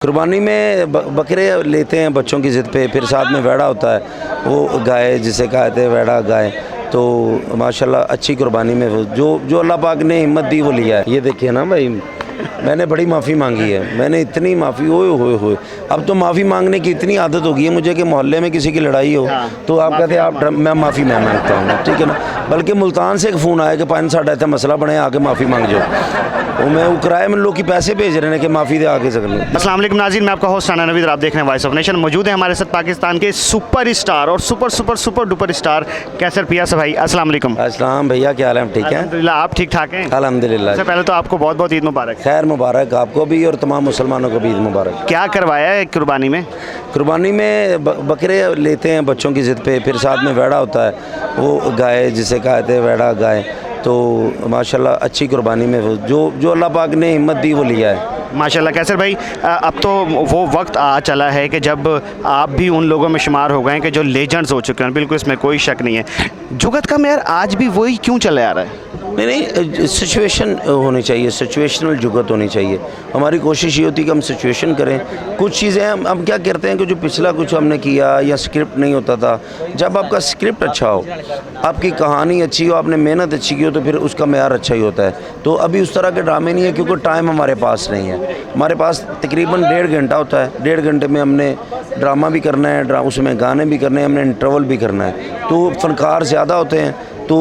कुर्बानी में बकरे लेते हैं बच्चों की ज़िद पे, फिर साथ में वेड़ा होता है, वो गाय जिसे कहते हैं वेड़ा गाय। तो माशाल्लाह अच्छी कुर्बानी में जो अल्लाह पाक ने हिम्मत दी वो लिया है। ये देखिए ना भाई, मैंने बड़ी माफ़ी मांगी है, मैंने इतनी माफ़ी होए अब तो माफ़ी मांगने की इतनी आदत हो गई है मुझे कि मोहल्ले में किसी की लड़ाई हो तो आप कहते हैं आप मैं माफ़ी मैं मांगता हूँ, ठीक है ना। बल्कि मुल्तान से एक फ़ोन आया कि पानी साढ़ा इतना मसला बने आके माफ़ी मांग जाओ, वो मैं वो किराए में लोग की पैसे भेज रहे हैं कि माफ़ी दे आके सकूँ। अस्सलाम वालेकुम नाज़रीन, मैं आपका होस्ट राना नवीद, आप देख रहे हैं वॉइस ऑफ नेशन। मौजूद है हमारे साथ पाकिस्तान के सुपर स्टार और सुपर डुपर स्टार कैसर पियास भाई। अस्सलाम वालेकुम। अस्सलाम भैया, क्या हाल है? ठीक है अल्हम्दुलिल्लाह, आप ठीक ठाक हैं? अल्हम्दुलिल्लाह। सबसे पहले तो आपको बहुत बहुत ईद मुबारक। खैर मुबारक आपको भी और तमाम मुसलमानों को भी ईद मुबारक। क्या करवाया है कुर्बानी में? कुर्बानी में बकरे लेते हैं बच्चों की ज़िद पे, फिर साथ में वेड़ा होता है, वो गाय जिसे कहते हैं वेड़ा गाय। तो माशाल्लाह अच्छी कुर्बानी में जो अल्लाह पाक ने हिम्मत दी वो लिया है। माशाल्लाह कैसर भाई, अब तो वो वक्त आ चला है कि जब आप भी उन लोगों में शुमार हो गए हैं कि जो लेजेंड्स हो चुके हैं, बिल्कुल इसमें कोई शक नहीं है। जुगत का मेयर आज भी वही क्यों चला आ रहा है? नहीं, सिचुएशन होनी चाहिए, सिचुएशनल जुगत होनी चाहिए। हमारी कोशिश ये होती है कि हम सिचुएशन करें। कुछ चीज़ें हम क्या करते हैं कि जो पिछला कुछ हमने किया या स्क्रिप्ट नहीं होता था, जब आपका स्क्रिप्ट अच्छा हो, आपकी कहानी अच्छी हो, आपने मेहनत अच्छी की हो, तो फिर उसका मेयार अच्छा ही होता है। तो अभी उस तरह के ड्रामे नहीं है क्योंकि टाइम हमारे पास नहीं है। हमारे पास तकरीबन 1.5 घंटा होता है, 1.5 घंटे में हमने ड्रामा भी करना है, उसमें गाने भी करने हैं, हमने इंटरवल भी करना है। तो फनकार ज़्यादा होते हैं तो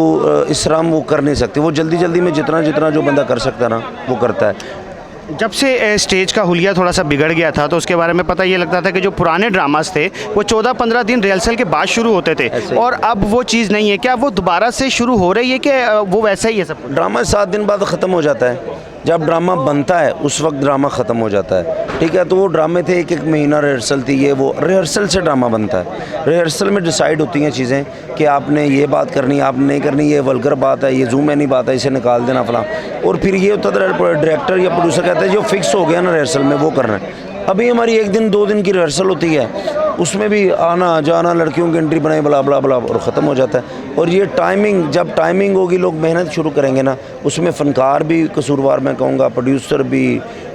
इस तरह हम वो कर नहीं सकते। वो जल्दी में जितना जो बंदा कर सकता है ना वो करता है। जब से स्टेज का हुलिया थोड़ा सा बिगड़ गया था तो उसके बारे में पता ये लगता था कि जो पुराने ड्रामास थे वो 14-15 दिन रिहर्सल के बाद शुरू होते थे, और अब वो चीज़ नहीं है। क्या वो दोबारा से शुरू हो रही है कि वो वैसा ही है सब? ड्रामा 7 दिन बाद ख़त्म हो जाता है। जब ड्रामा बनता है उस वक्त ड्रामा ख़त्म हो जाता है, ठीक है। तो वो ड्रामे थे, एक महीना रिहर्सल थी, ये वो रिहर्सल से ड्रामा बनता है। रिहर्सल में डिसाइड होती हैं चीज़ें कि आपने ये बात करनी, आपने नहीं करनी, ये वल्गर बात है, ये जूम नहीं बात है, इसे निकाल देना फलां। और फिर ये होता था डायरेक्टर या प्रोड्यूसर कहता है जो फिक्स हो गया ना रिहर्सल में वो करना है। अभी हमारी 1 दिन 2 दिन की रिहर्सल होती है, उसमें भी आना जाना, लड़कियों की एंट्री बनाए, बला बला बला, और ख़त्म हो जाता है। और ये टाइमिंग, जब टाइमिंग होगी लोग मेहनत शुरू करेंगे ना, उसमें फ़नकार भी कसूरवार मैं कहूँगा, प्रोड्यूसर भी,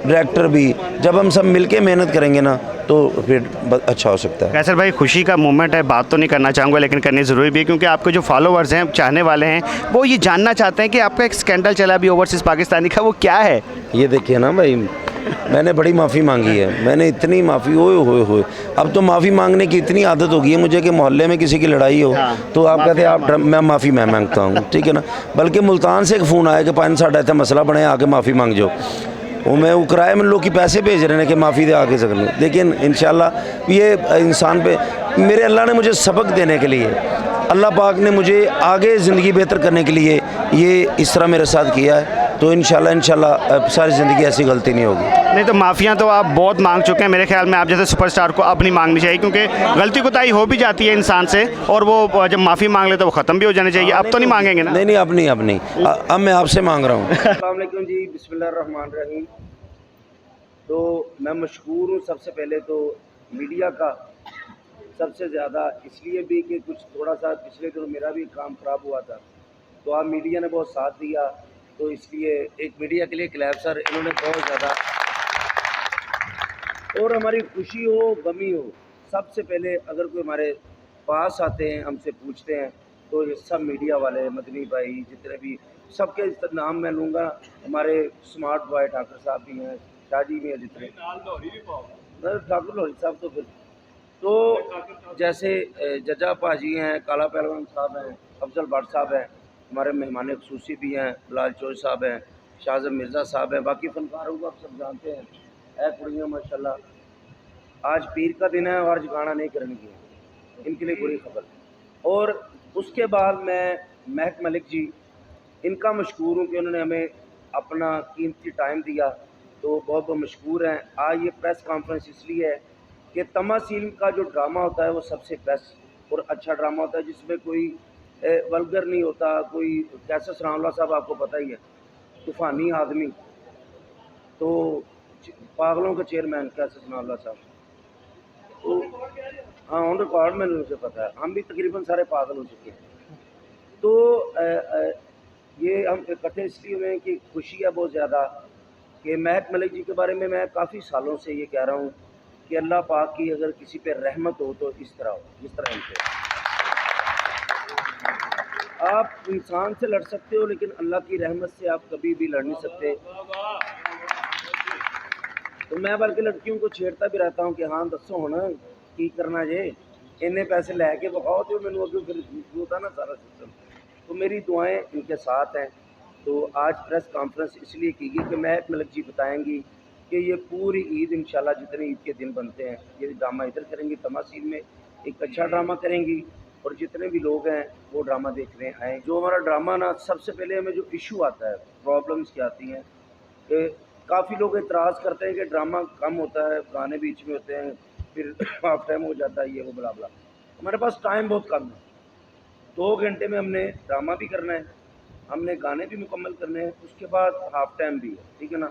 डायरेक्टर भी, जब हम सब मिलके मेहनत करेंगे ना तो फिर अच्छा हो सकता है। कैसर भाई, खुशी का मोमेंट है, बात तो नहीं करना चाहूँगा लेकिन करनी ज़रूरी भी है क्योंकि आपके जो फॉलोअर्स हैं, चाहने वाले हैं, वो ये जानना चाहते हैं कि आपका एक स्कैंडल चला भी ओवरसीज़ पाकिस्तानी का, वो क्या है? ये देखिए ना भाई, मैंने बड़ी माफ़ी मांगी है, मैंने इतनी माफ़ी होए अब तो माफ़ी मांगने की इतनी आदत हो गई है मुझे कि मोहल्ले में किसी की लड़ाई हो तो आप कहते हैं आप मैं माफ़ी मैं मांगता हूँ, ठीक है ना। बल्कि मुल्तान से एक फ़ोन आया कि पानी साढ़ा इतना मसला बने आके माफ़ी मांग जाओ, वो मैं वो किराए में लोग की पैसे भेज रहे हैं कि माफ़ी दे आके सकूँ। लेकिन इंशाल्लाह ये इंसान पे मेरे अल्लाह ने मुझे सबक देने के लिए, अल्लाह पाक ने मुझे आगे ज़िंदगी बेहतर करने के लिए ये इस तरह मेरे साथ किया है। तो इंशाल्लाह सारी ज़िंदगी ऐसी गलती नहीं होगी। नहीं तो माफ़ियाँ तो आप बहुत मांग चुके हैं, मेरे ख्याल में आप जैसे सुपरस्टार को अब नहीं मांगनी चाहिए क्योंकि गलती कोताही हो भी जाती है इंसान से, और वो जब माफ़ी मांग ले तो वो ख़त्म भी हो जानी चाहिए। अब तो नहीं मांगेंगे ना? नहीं, अब नहीं अब मैं आपसे मांग रहा हूँ। अस्सलाम वालेकुम जी, बिस्मिल्लाहिर्रहमानिर्रहीम। तो मैं मशकूर हूँ सबसे पहले तो मीडिया का, सबसे ज़्यादा इसलिए भी कि कुछ थोड़ा सा पिछले दिनों मेरा भी काम ख़राब हुआ था, तो आप मीडिया ने बहुत साथ दिया, तो इसलिए एक मीडिया के लिए क्लैप सर, इन्होंने बहुत ज़्यादा। और हमारी खुशी हो गमी हो, सबसे पहले अगर कोई हमारे पास आते हैं, हमसे पूछते हैं, तो ये सब मीडिया वाले, मदनी भाई, जितने भी, सबके नाम मैं लूँगा। हमारे स्मार्ट बॉय ठाकुर साहब भी हैं, शाहजी भी हैं, जितने ठाकुर लोहरी साहब, तो फिर तो जैसे जजा पाजी हैं, काला पहलवान साहब हैं, अफजल भट्ट साहब हैं, हमारे मेहमान खसूसी भी हैं, बिलाल चौधरी साहब हैं, शाहजब मिर्ज़ा साहब हैं, बाकी फनकारों को आप सब जानते हैं। ऐ कुड़ियाँ माशाल्लाह, आज पीर का दिन है और आज गाना नहीं करेंगे, इनके लिए बुरी खबर। और उसके बाद मैं महक मलिक जी, इनका मशकूर हूँ कि उन्होंने हमें अपना कीमती टाइम दिया, तो बहुत बहुत मशकूर हैं। आज ये प्रेस कॉन्फ्रेंस इसलिए है कि तमासील का जो ड्रामा होता है वो सबसे बेस्ट और अच्छा ड्रामा होता है, जिसमें कोई वल्गर नहीं होता, कोई। कैसर सनाउल्लाह साहब आपको पता ही है, तूफ़ानी आदमी, तो पागलों के चेयरमैन कैसर सनाउल्लाह साहब, तो हाँ ऑन रिकॉर्ड मैंने उनसे पता है, हम भी तकरीबन सारे पागल हो चुके हैं। तो ये हम इकट्ठे इसलिए हुए हैं कि खुशी है बहुत ज़्यादा, कि महक मलिक जी के बारे में मैं काफ़ी सालों से ये कह रहा हूँ कि अल्लाह पाक की अगर किसी पे रहमत हो तो इस तरह हो, जिस तरह इनसे। आप इंसान से लड़ सकते हो लेकिन अल्लाह की रहमत से आप कभी भी लड़ नहीं सकते। तो मैं बल्कि लड़कियों को छेड़ता भी रहता हूँ कि हाँ दसो हुण की करना जे, इन्ने पैसे लैके विखाओ तो मैनू अगे फिर होता ना सारा सिस्टम। तो मेरी दुआएं इनके साथ हैं। तो आज प्रेस कॉन्फ्रेंस इसलिए की गई कि महक मलिक जी बताएंगी कि ये पूरी ईद इंशाल्लाह जितने ईद के दिन बनते हैं ये ड्रामा इधर करेंगी, तमासील में एक अच्छा ड्रामा करेंगी और जितने भी लोग हैं वो ड्रामा देखने आएँ। जो हमारा ड्रामा ना, सबसे पहले हमें जो इशू आता है, प्रॉब्लम्स क्या आती हैं कि काफ़ी लोग एतराज़ करते हैं कि ड्रामा कम होता है, गाने बीच में होते हैं, फिर हाफ टाइम हो जाता है, ये वो बला बला। हमारे पास टाइम बहुत कम है। 2 घंटे में हमने ड्रामा भी करना है, हमने गाने भी मुकम्मल करने हैं, उसके बाद हाफ टाइम भी है, ठीक है ना।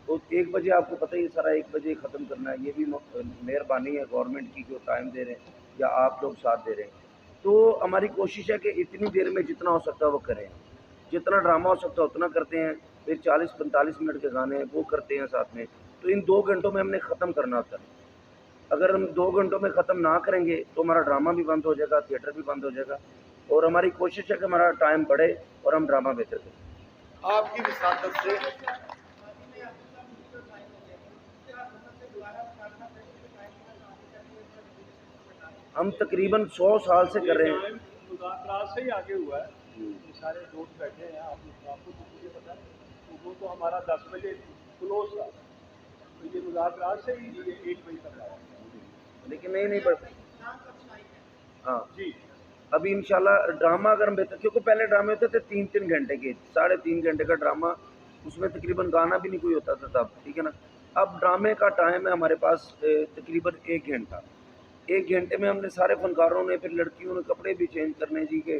तो 1 बजे आपको पता ही है सारा 1 बजे ख़त्म करना है। ये भी मेहरबानी है गवर्नमेंट की जो टाइम दे रहे हैं या आप लोग साथ दे रहे हैं। तो हमारी कोशिश है कि इतनी देर में जितना हो सकता है वो करें, जितना ड्रामा हो सकता है उतना करते हैं, फिर 40-45 मिनट के गाने वो करते हैं साथ में। तो इन 2 घंटों में हमने ख़त्म करना होता है। अगर हम 2 घंटों में ख़त्म ना करेंगे तो हमारा ड्रामा भी बंद हो जाएगा, थिएटर भी बंद हो जाएगा। और हमारी कोशिश है कि हमारा टाइम बढ़े और हम ड्रामा बेहतर करें। आपकी विसादत से हम तकरीबन 100 साल से कर रहे हैं। मुज़ाकरात से ही आगे हुआ है। ये सारे दोस्त बैठे हैं, आपको तो मुझे पता है, तो वो तो हमारा 10 बजे क्लोज था, तो ये मुज़ाकरात से ही ये 1 बजे तक आया। लेकिन नहीं बढ़ हाँ जी, अभी इंशाल्लाह ड्रामा अगर हम बेहतर, क्योंकि पहले ड्रामे होते थे 3-3 घंटे के, 3.5 घंटे का ड्रामा, उसमें तकरीबन गाना भी नहीं कोई होता था तब, ठीक है ना। अब ड्रामे का टाइम है हमारे पास तकरीबन 1 घंटा। 1 घंटे में हमने सारे फनकारों ने, फिर लड़कियों ने कपड़े भी चेंज करने जी के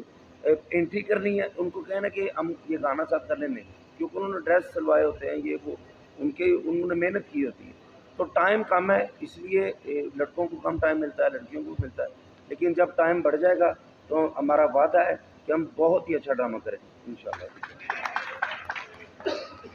एंट्री करनी है, उनको कहना कि हम ये गाना साथ कर लेने, क्योंकि उन्होंने ड्रेस सिलवाए होते हैं, ये वो उन्होंने मेहनत की होती है। तो टाइम कम है इसलिए लड़कों को कम टाइम मिलता है, लड़कियों को मिलता है। लेकिन जब टाइम बढ़ जाएगा तो हमारा वादा है कि हम बहुत ही अच्छा ड्रामा करें इंशाल्लाह।